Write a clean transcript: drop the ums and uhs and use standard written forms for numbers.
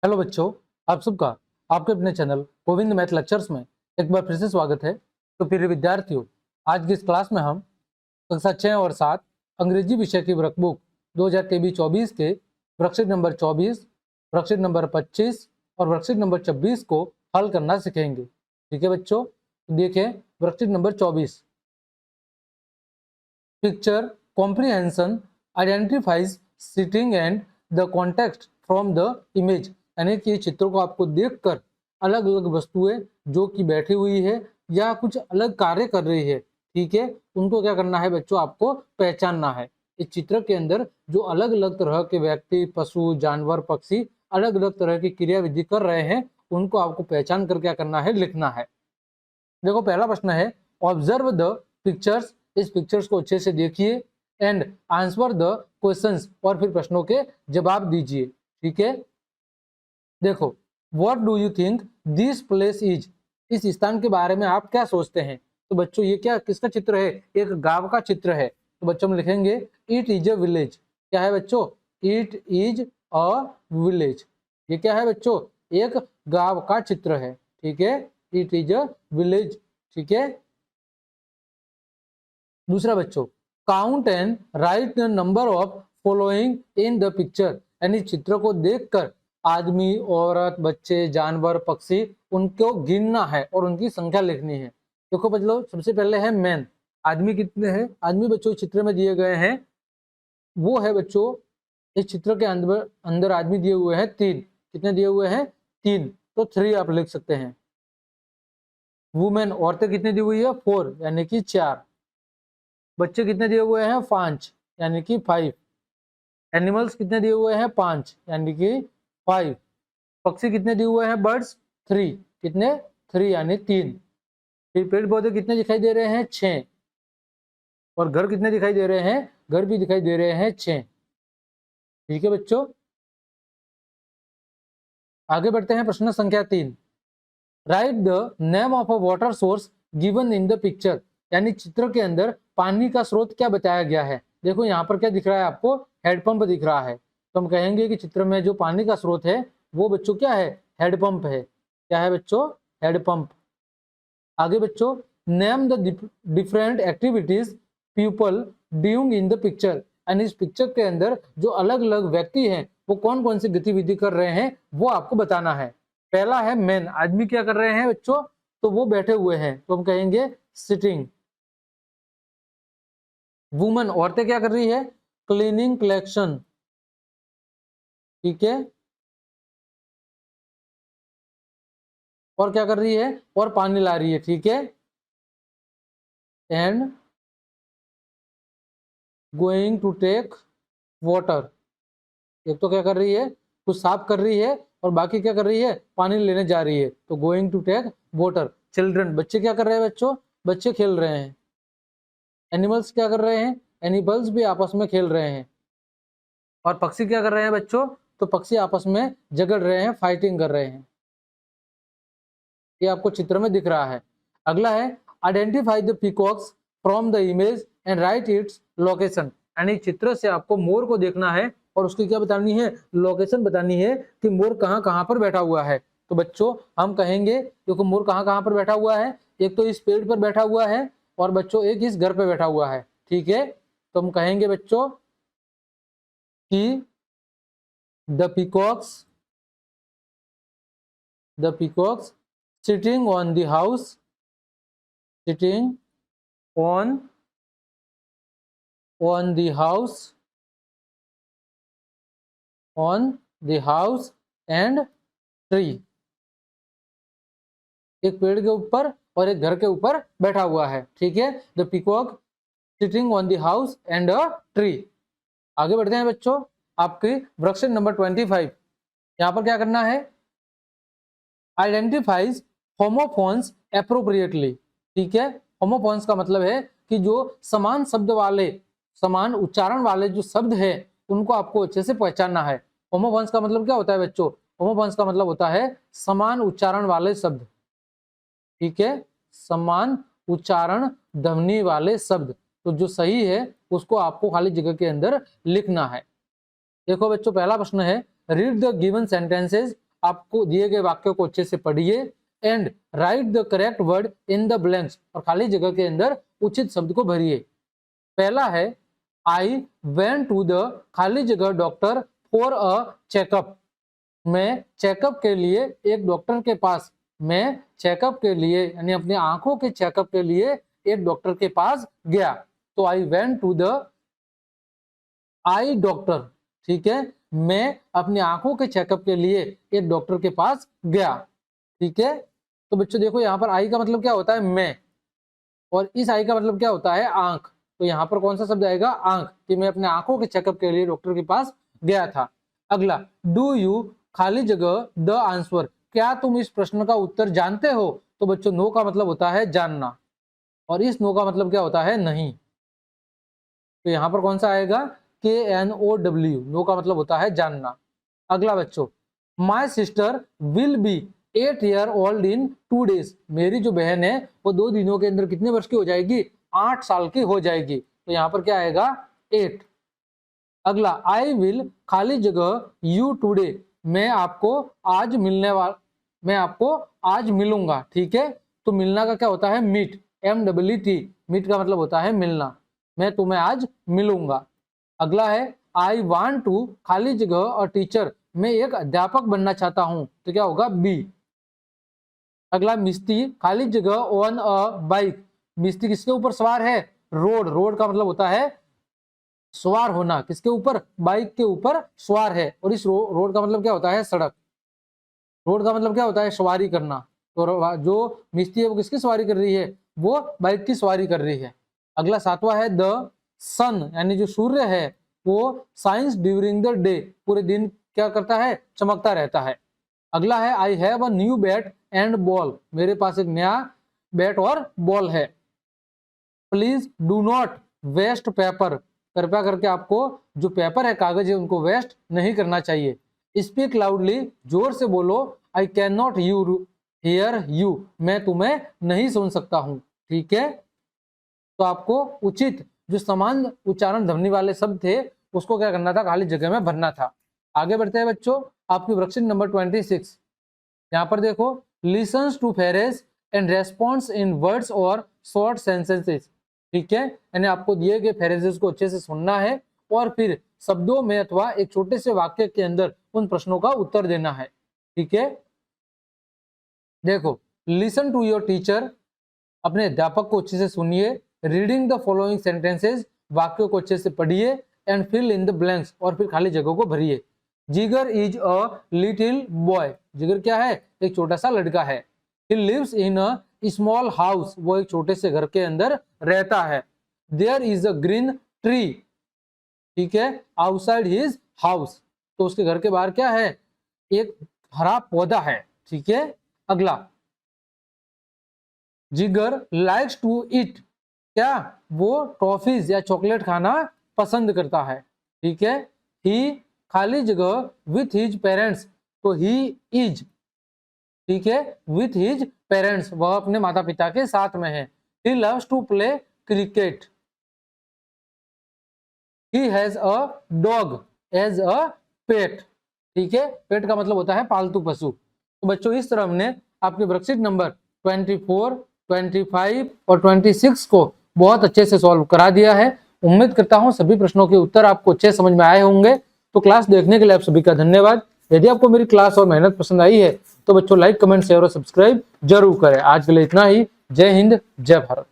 Hello बच्चों, आप सबका आपके अपने चैनल गोविंद मैथ लेक्चर्स में एक बार फिर से स्वागत है। तो प्रिय विद्यार्थियों, आज की इस क्लास में हम कक्षा 6 और 7 अंग्रेजी विषय की वर्कबुक 2023-24 के वर्कशीट नंबर 24, वर्कशीट नंबर 25 और वर्कशीट नंबर 26 को हल करना सीखेंगे। ठीक है बच्चों, तो देखिए worksheet number 24। Picture comprehension identifies sitting and the context from the image, यानी कि चित्रों को आपको देखकर अलग अलग वस्तुएं जो कि बैठी हुई है या कुछ अलग कार्य कर रही है, ठीक है, उनको क्या करना है बच्चों, आपको पहचानना है। इस चित्र के अंदर जो अलग अलग तरह के व्यक्ति, पशु, जानवर, पक्षी अलग अलग तरह की क्रियाविधि कर रहे हैं, उनको आपको पहचान कर क्या करना है, लिखना है। देखो पहला प्रश्न है, ऑब्जर्व द पिक्चर्स, इस पिक्चर्स को अच्छे से देखिए एंड आंसर द क्वेश्चंस, और फिर प्रश्नों के जवाब दीजिए। ठीक है, देखो what do you think this place is, इस स्थान के बारे में आप क्या सोचते हैं। तो बच्चों ये क्या किसका चित्र है, एक गांव का चित्र है। तो बच्चों हम लिखेंगे इट इज अ विलेज। क्या है बच्चों, इट इज अ विलेज। ये क्या है बच्चों, एक गांव का चित्र है। ठीक है, इट इज अ विलेज। ठीक है, दूसरा बच्चों, count and right the number of following in the picture, यानी चित्र को देखकर आदमी, औरत, बच्चे, जानवर, पक्षी, उनको गिनना है और उनकी संख्या लिखनी है। देखो बच्चों, सबसे पहले है मैन, आदमी कितने हैं, आदमी बच्चों चित्र में दिए गए हैं, वो है बच्चों इस चित्र के अंदर अंदर आदमी दिए हुए हैं 3। कितने दिए हुए हैं, 3, तो 3 आप लिख सकते हैं। वुमेन, औरतें कितनी दी हुई है, 4, यानी कि 4। बच्चे कितने दिए हुए हैं, 5, यानी कि 5। एनिमल्स कितने दिए हुए हैं, 5, यानी कि 5। पक्षी कितने दिए हुए हैं, बर्ड्स 3, कितने, 3 यानी 3। फिर पेड़ पौधे कितने दिखाई दे रहे हैं, 6। और घर कितने दिखाई दे रहे हैं, घर भी दिखाई दे रहे हैं 6। ठीक है बच्चों, आगे बढ़ते हैं प्रश्न संख्या 3। Right the name of a water source given in the picture, यानी चित्र के अंदर पानी का स्रोत क्या बताया गया है। देखो यहाँ पर क्या दिख रहा है आपको, हेडपंप दिख रहा है। तो हम कहेंगे कि चित्र में जो पानी का स्रोत है वो बच्चों क्या है, हेडपंप है। क्या है बच्चों, हेडपंप। आगे बच्चों, name the different activities people doing in the picture, यानी इस पिक्चर के अंदर जो अलग अलग व्यक्ति हैं वो कौन कौन सी गतिविधि कर रहे हैं वो आपको बताना है। पहला है मैन, आदमी क्या कर रहे हैं बच्चों, तो वो बैठे हुए हैं, तो हम कहेंगे सिटिंग। वुमन, औरतें क्या कर रही है, क्लीनिंग, कलेक्शन। ठीक है, और क्या कर रही है, और पानी ला रही है। ठीक है, and going to take water, एक तो क्या कर रही है, कुछ साफ कर रही है, और बाकी क्या कर रही है, पानी लेने जा रही है। तो going to take water. Children, बच्चे क्या कर रहे हैं बच्चों, बच्चे खेल रहे हैं। एनिमल्स क्या कर रहे हैं, एनिमल्स भी आपस में खेल रहे हैं। और पक्षी क्या कर रहे हैं बच्चों, तो पक्षी आपस में झगड़ रहे हैं, फाइटिंग कर रहे हैं। ये आपको चित्र में दिख रहा है। अगला है identify the peacocks from the image and right its location, यानी चित्र से आपको मोर को देखना है और उसकी क्या बतानी है, लोकेशन बतानी है कि मोर कहाँ कहाँ पर बैठा हुआ है। तो बच्चों हम कहेंगे देखो मोर कहाँ कहाँ पर बैठा हुआ है, एक तो इस पेड़ पर बैठा हुआ है और बच्चों एक इस घर पे बैठा हुआ है। ठीक है, तो हम कहेंगे बच्चों कि the peacocks sitting on the house, sitting on the house, and tree, एक पेड़ के ऊपर और एक घर के ऊपर बैठा हुआ है। ठीक है, the peacock sitting on the house and a tree. आगे बढ़ते हैं बच्चों, आपकी वर्कशीट नंबर 25। यहाँ पर क्या करना है, आइडेंटिफाइज होमोफोन्स एप्रोप्रिएटली। ठीक है, होमोफोन्स का मतलब है कि जो समान शब्द वाले, समान उच्चारण वाले जो शब्द है उनको आपको अच्छे से पहचानना है। होमोफोन्स का मतलब क्या होता है बच्चों, होमोफोन्स का मतलब होता है समान उच्चारण वाले शब्द। ठीक है, समान उच्चारण ध्वनि वाले शब्द, तो जो सही है उसको आपको खाली जगह के अंदर लिखना है। देखो बच्चों पहला प्रश्न है, रीड द गिवन सेंटेंसेस आपको दिए गए वाक्यों को अच्छे से पढ़िए and right the correct word in the blanks, और खाली जगह के अंदर उचित शब्द को भरिए। पहला है आई वेंट टू द खाली जगह डॉक्टर फॉर अ चेकअप। मैं चेकअप के लिए एक डॉक्टर के पास, मैं चेकअप के लिए यानी अपनी आंखों के चेकअप के लिए एक डॉक्टर के पास गया। तो I went to the eye doctor, ठीक है, मैं अपनी आंखों के चेकअप के लिए एक डॉक्टर के पास गया। ठीक है, तो बच्चों देखो यहाँ पर आई का मतलब क्या होता है मैं, और इस आई का मतलब क्या होता है आंख। तो यहाँ पर कौन सा शब्द आएगा आंख, कि मैं अपने आंखों के चेकअप के लिए डॉक्टर के पास गया था। अगला, डू यू खाली जगह द आंसर, क्या तुम इस प्रश्न का उत्तर जानते हो। तो बच्चों नो का मतलब होता है जानना, और इस नो का मतलब क्या होता है नहीं। तो यहाँ पर कौन सा आएगा KNOW, नो का मतलब होता है जानना। अगला बच्चों, my sister will be 8 year old in 2 days, मेरी जो बहन है वो 2 दिनों के अंदर कितने वर्ष की हो जाएगी, 8 साल की हो जाएगी। तो यहाँ पर क्या आएगा 8। अगला, आई विल खाली जगह यू टूडे, मैं आपको आज मैं आपको आज मिलूंगा। ठीक है, तो मिलना का क्या होता है मीट, MWT, मीट का मतलब होता है मिलना, मैं तुम्हें आज मिलूंगा। अगला है आई वांट टू खाली जगह और टीचर, मैं एक अध्यापक बनना चाहता हूं। तो क्या होगा बी। अगला, मिस्टी खाली जगह ऑन अ बाइक, मिस्टी किसके ऊपर सवार है, रोड, रोड का मतलब होता है सवार होना, किसके ऊपर, बाइक के ऊपर सवार है, और इस रोड का मतलब क्या होता है सड़क, रोड का मतलब क्या होता है सवारी करना। तो जो मिस्त्री है वो किसकी सवारी कर रही है, वो बाइक की सवारी कर रही है। अगला 7वां है द सन, यानी जो सूर्य है वो साइंस ड्यूरिंग द डे, पूरे दिन क्या करता है चमकता रहता है। अगला है I have a new bat and ball, मेरे पास एक नया बैट और बॉल है। Please do not waste paper, कृपया करके आपको जो पेपर है कागज है उनको वेस्ट नहीं करना चाहिए। स्पीक लाउडली, जोर से बोलो। I can not here you, मैं तुम्हें नहीं सुन सकता हूं। ठीक है, तो आपको उचित जो समान उच्चारण ध्वनि वाले शब्द थे उसको क्या करना था, खाली जगह में भरना था। आगे बढ़ते हैं बच्चों, आपकी वर्कशीट नंबर 26। यहाँ पर देखो, listens to phrases and response in words or short sentences. ठीक है, यानी आपको दिए गए फ्रेजेस को अच्छे से सुनना है और फिर शब्दों में अथवा एक छोटे से वाक्य के अंदर उन प्रश्नों का उत्तर देना है। ठीक है, देखो, लिसन टू योर टीचर, अपने अध्यापक को अच्छे से सुनिए। रीडिंग द फॉलोइंग सेंटेंसेस, वाक्यों को अच्छे से पढ़िए। And fill in the blanks, और फिर खाली जगह को भरिए। जिगर इज अ लिटिल बॉय, जिगर क्या है, एक छोटा सा लड़का है। He lives in a small house, वो एक छोटे से घर के अंदर रहता है। There is a green tree, ठीक है, आउटसाइड हिज हाउस, तो उसके घर के बाहर क्या है, एक हरा पौधा है। ठीक है, अगला, जिगर लाइक्स टू ईट, क्या वो टॉफीज या चॉकलेट खाना पसंद करता है। ठीक है, ही खाली जगह विथ हिज पेरेंट्स, तो ही इज, ठीक है, विथ हिज पेरेंट्स, वह अपने माता पिता के साथ में है। He loves to play cricket. He has a dog as a pet, ठीक है, पेट का मतलब होता है पालतू पशु। तो बच्चों इस तरह हमने आपके वर्कशीट नंबर 24, 25 और 26 को बहुत अच्छे से सॉल्व करा दिया है। उम्मीद करता हूं सभी प्रश्नों के उत्तर आपको अच्छे समझ में आए होंगे। तो क्लास देखने के लिए आप सभी का धन्यवाद। यदि आपको मेरी क्लास और मेहनत पसंद आई है तो बच्चों लाइक, कमेंट, शेयर और सब्सक्राइब जरूर करें। आज के लिए इतना ही। जय हिंद, जय भारत।